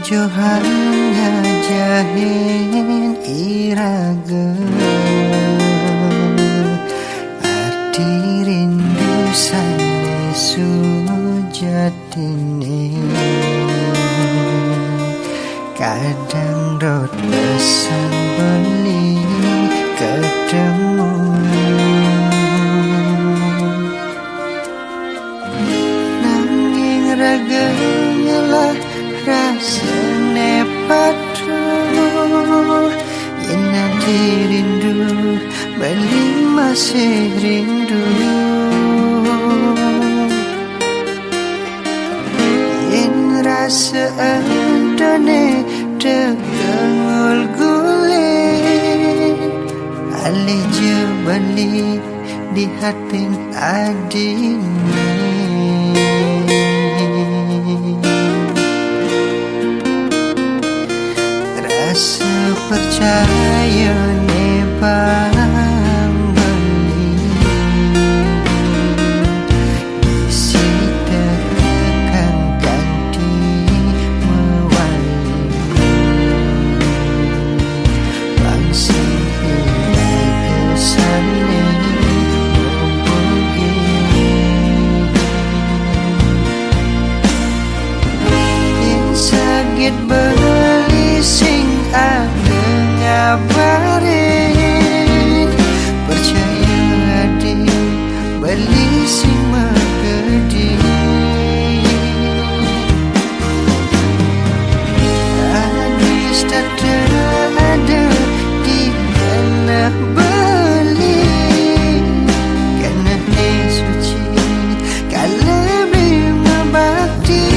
Johannya jahin iraga arti rindu sane sujatine kadang dot pesan beli ketemu nanging raga ngelah rasane padu yen nanti rindu bali masih rindu yen rasa andane tegangul guling alih je bali di hatin adine rasa percaya ne beli isi tekan ganti mewali bangsa lagi saling mempugi yang sakit beli sing ada ngabarin percaya adik beli sing magedi hadis tak ada di tanah beli karena ne suci kalau bima bakti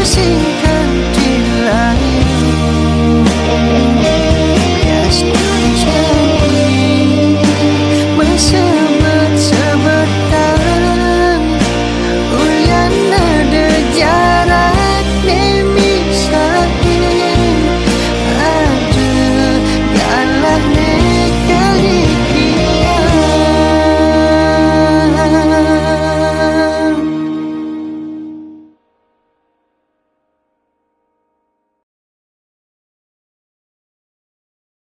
kasih